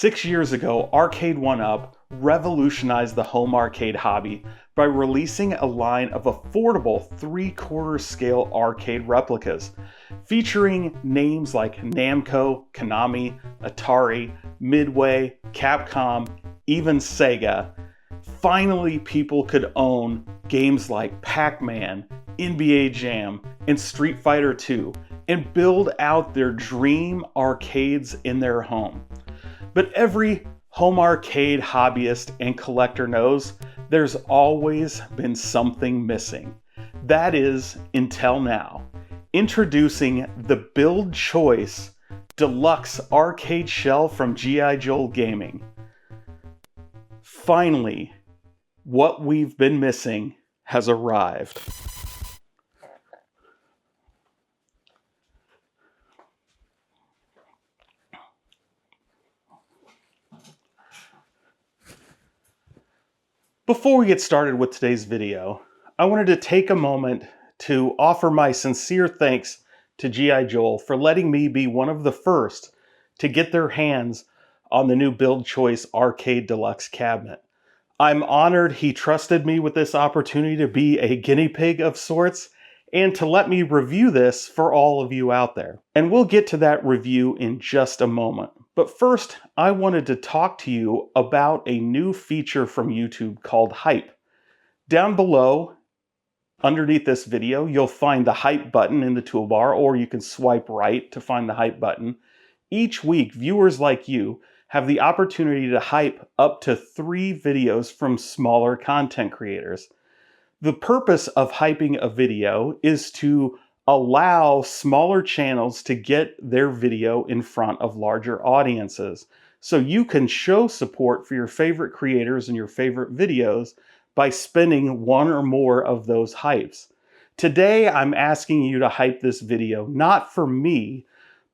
6 years ago, Arcade 1UP revolutionized the home arcade hobby by releasing a line of affordable 3/4 scale arcade replicas, featuring names like Namco, Konami, Atari, Midway, Capcom, even Sega. Finally, people could own games like Pac-Man, NBA Jam, and Street Fighter II, and build out their dream arcades in their home. But every home arcade hobbyist and collector knows there's always been something missing. That is, until now. Introducing the BuildChoice Deluxe Arcade Shell from GIJoel Gaming. Finally, what we've been missing has arrived. Before we get started with today's video, I wanted to take a moment to offer my sincere thanks to GIJoel for letting me be one of the first to get their hands on the new BuildChoice Arcade Deluxe cabinet. I'm honored he trusted me with this opportunity to be a guinea pig of sorts and to let me review this for all of you out there. And we'll get to that review in just a moment. But first, I wanted to talk to you about a new feature from YouTube called Hype. Down below, underneath this video, you'll find the Hype button in the toolbar, or you can swipe right to find the Hype button. Each week, viewers like you have the opportunity to hype up to 3 videos from smaller content creators. The purpose of hyping a video is to allow smaller channels to get their video in front of larger audiences. So you can show support for your favorite creators and your favorite videos by spending one or more of those hypes. Today, I'm asking you to hype this video, not for me,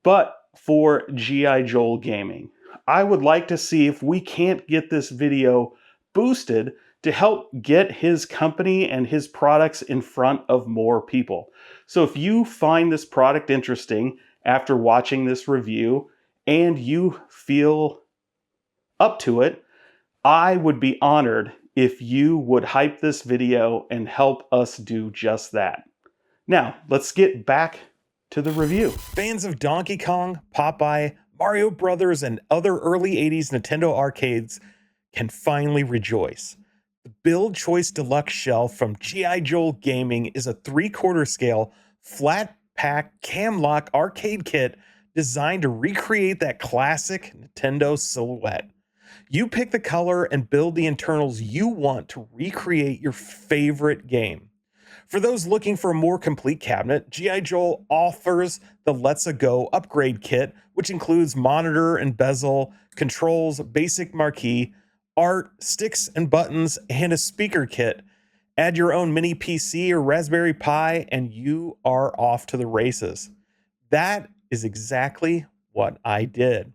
but for GIJoel Gaming. I would like to see if we can't get this video boosted to help get his company and his products in front of more people. So if you find this product interesting after watching this review and you feel up to it, I would be honored if you would hype this video and help us do just that. Now, let's get back to the review. Fans of Donkey Kong, Popeye, Mario Brothers, and other early 80s Nintendo arcades can finally rejoice. The BuildChoice Deluxe Shell from GIJoel Gaming is a 3/4 scale, flat pack cam lock arcade kit designed to recreate that classic Nintendo silhouette. You pick the color and build the internals you want to recreate your favorite game. For those looking for a more complete cabinet, GIJoel offers the Let's Go upgrade kit, which includes monitor and bezel, controls, basic marquee, art, sticks and buttons, and a speaker kit. Add your own mini PC or Raspberry Pi, and you are off to the races. That is exactly what I did.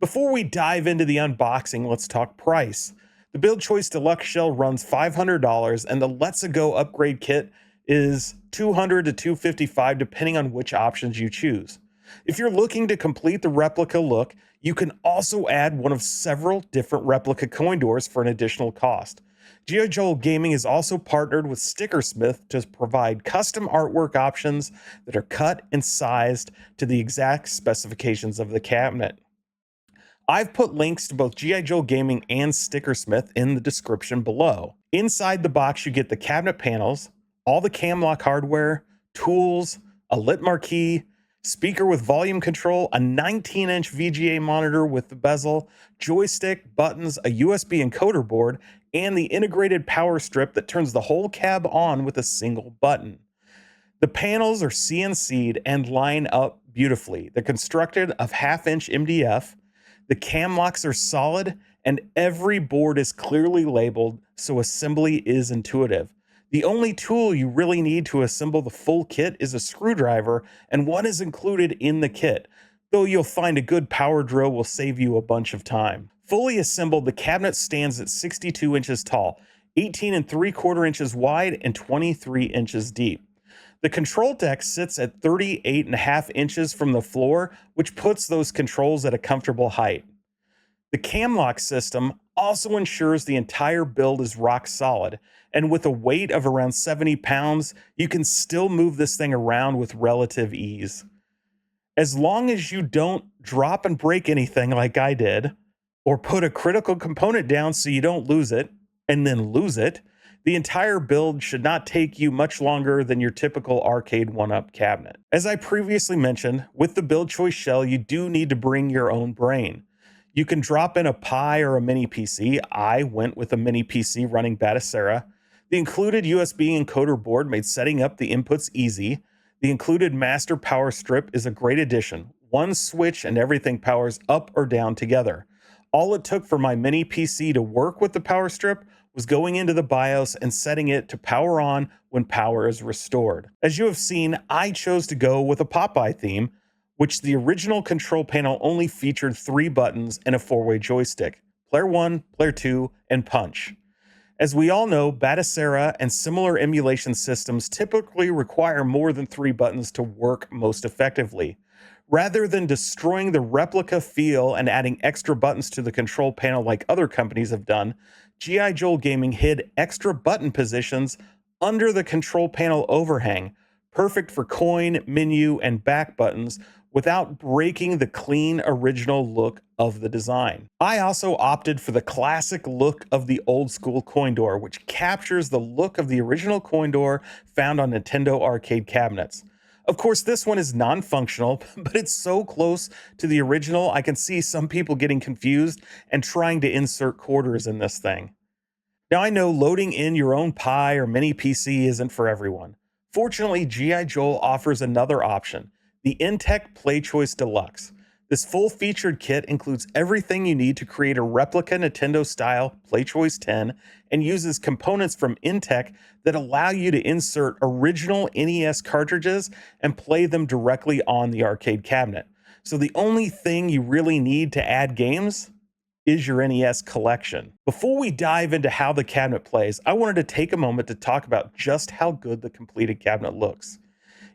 Before we dive into the unboxing, let's talk price. The BuildChoice Deluxe Shell runs $500, and the Let's Go upgrade kit is $200 to $255, depending on which options you choose. If you're looking to complete the replica look, you can also add one of several different replica coin doors for an additional cost. GIJoel Gaming is also partnered with StickerSmith to provide custom artwork options that are cut and sized to the exact specifications of the cabinet. I've put links to both GIJoel Gaming and StickerSmith in the description below. Inside the box, you get the cabinet panels, all the cam lock hardware, tools, a lit marquee, speaker with volume control, a 19-inch VGA monitor with the bezel, joystick, buttons, a USB encoder board, and the integrated power strip that turns the whole cab on with a single button. The panels are CNC'd and line up beautifully. They're constructed of 1/2-inch MDF. The cam locks are solid, and every board is clearly labeled, so assembly is intuitive. The only tool you really need to assemble the full kit is a screwdriver, and one is included in the kit, though you'll find a good power drill will save you a bunch of time. Fully assembled, the cabinet stands at 62 inches tall, 18 3/4 inches wide, and 23 inches deep. The control deck sits at 38.5 inches from the floor, which puts those controls at a comfortable height. The cam lock system also ensures the entire build is rock solid, and with a weight of around 70 pounds, you can still move this thing around with relative ease. As long as you don't drop and break anything like I did, or put a critical component down so you don't lose it, and then lose it, the entire build should not take you much longer than your typical arcade one-up cabinet. As I previously mentioned, with the BuildChoice shell, you do need to bring your own brain. You can drop in a Pi or a mini PC. I went with a mini PC running Batocera. The included USB encoder board made setting up the inputs easy. The included master power strip is a great addition. One switch and everything powers up or down together. All it took for my mini PC to work with the power strip was going into the BIOS and setting it to power on when power is restored. As you have seen, I chose to go with a Popeye theme, which the original control panel only featured 3 buttons and a 4-way joystick: player 1, player 2, and punch. As we all know, Batocera and similar emulation systems typically require more than 3 buttons to work most effectively. Rather than destroying the replica feel and adding extra buttons to the control panel like other companies have done, GIJoel Gaming hid extra button positions under the control panel overhang, perfect for coin, menu, and back buttons without breaking the clean original look of the design. I also opted for the classic look of the old school coin door, which captures the look of the original coin door found on Nintendo arcade cabinets. Of course, this one is non-functional, but it's so close to the original, I can see some people getting confused and trying to insert quarters in this thing. Now, I know loading in your own Pi or mini PC isn't for everyone. Fortunately, GIJoel offers another option, the Intec PlayChoice Deluxe. This full-featured kit includes everything you need to create a replica Nintendo-style PlayChoice 10 and uses components from Intec that allow you to insert original NES cartridges and play them directly on the arcade cabinet. So the only thing you really need to add games is your NES collection. Before we dive into how the cabinet plays, I wanted to take a moment to talk about just how good the completed cabinet looks.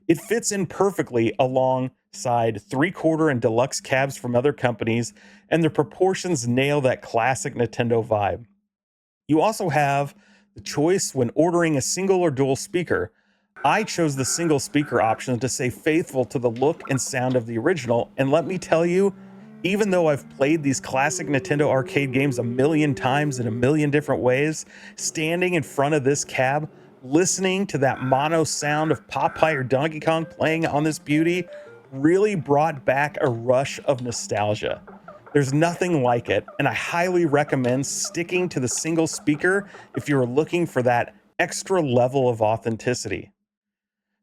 It fits in perfectly alongside 3/4 and deluxe cabs from other companies, and the proportions nail that classic Nintendo vibe. You also have the choice when ordering a single or dual speaker. I chose the single speaker option to stay faithful to the look and sound of the original, and let me tell you, even though I've played these classic Nintendo arcade games a million times in a million different ways, standing in front of this cab, listening to that mono sound of Popeye or Donkey Kong playing on this beauty really brought back a rush of nostalgia. There's nothing like it, and I highly recommend sticking to the single speaker if you're looking for that extra level of authenticity.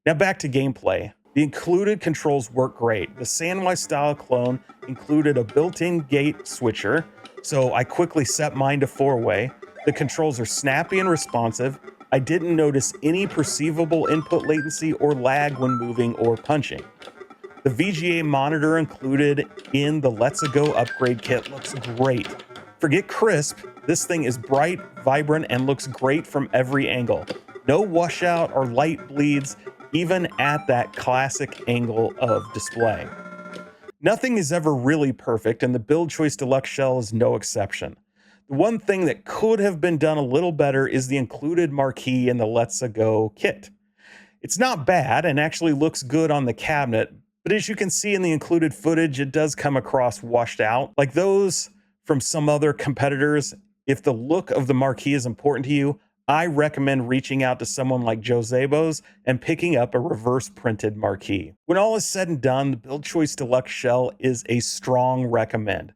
Now back to gameplay. The included controls work great. The Samwise style clone included a built-in gate switcher, so I quickly set mine to 4-way. The controls are snappy and responsive. I didn't notice any perceivable input latency or lag when moving or punching. The VGA monitor included in the Let's Go upgrade kit looks great. Forget crisp, this thing is bright, vibrant, and looks great from every angle. No washout or light bleeds, even at that classic angle of display. Nothing is ever really perfect, and the BuildChoice Deluxe Shell is no exception. The one thing that could have been done a little better is the included marquee in the Let's Go kit. It's not bad and actually looks good on the cabinet, but as you can see in the included footage, it does come across washed out. Like those from some other competitors, if the look of the marquee is important to you, I recommend reaching out to someone like Joe Zabos and picking up a reverse printed marquee. When all is said and done, the BuildChoice Deluxe Shell is a strong recommend.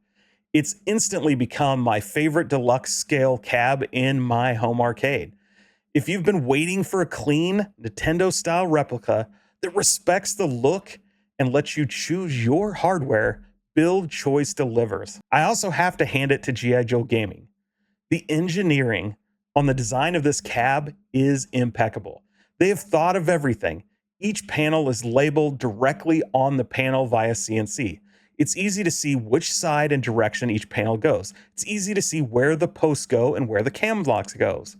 It's instantly become my favorite deluxe scale cab in my home arcade. If you've been waiting for a clean Nintendo-style replica that respects the look and lets you choose your hardware, BuildChoice delivers. I also have to hand it to GIJoel Gaming. The engineering on the design of this cab is impeccable. They have thought of everything. Each panel is labeled directly on the panel via CNC. It's easy to see which side and direction each panel goes. It's easy to see where the posts go and where the cam locks goes.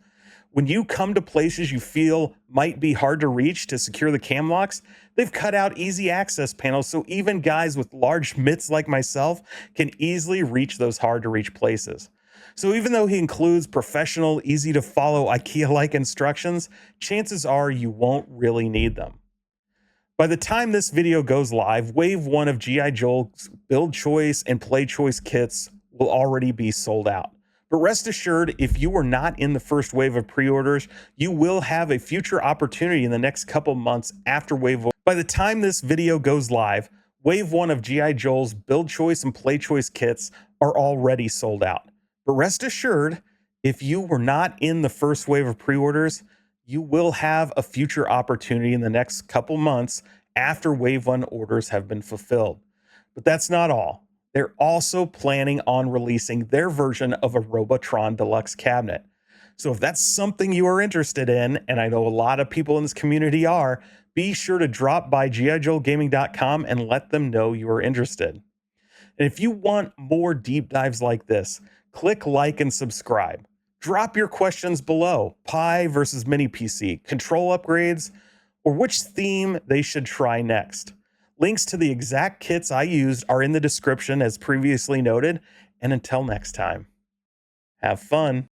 When you come to places you feel might be hard to reach to secure the cam locks, they've cut out easy access panels so even guys with large mitts like myself can easily reach those hard to reach places. So even though he includes professional, easy to follow IKEA-like instructions, chances are you won't really need them. By the time this video goes live, Wave 1 of GIJoel's Build Choice and Play Choice kits will already be sold out. But rest assured, if you were not in the first wave of pre-orders, you will have a future opportunity in the next couple months after Wave 1. By the time this video goes live, Wave 1 of GIJoel's Build Choice and Play Choice kits are already sold out. But rest assured, if you were not in the first wave of pre-orders, you will have a future opportunity in the next couple months after Wave 1 orders have been fulfilled. But that's not all. They're also planning on releasing their version of a Robotron Deluxe cabinet. So if that's something you are interested in, and I know a lot of people in this community are, be sure to drop by GIJoelGaming.com and let them know you are interested. And if you want more deep dives like this, click like and subscribe. Drop your questions below: Pi versus Mini PC, control upgrades, or which theme they should try next. Links to the exact kits I used are in the description as previously noted, and until next time, have fun.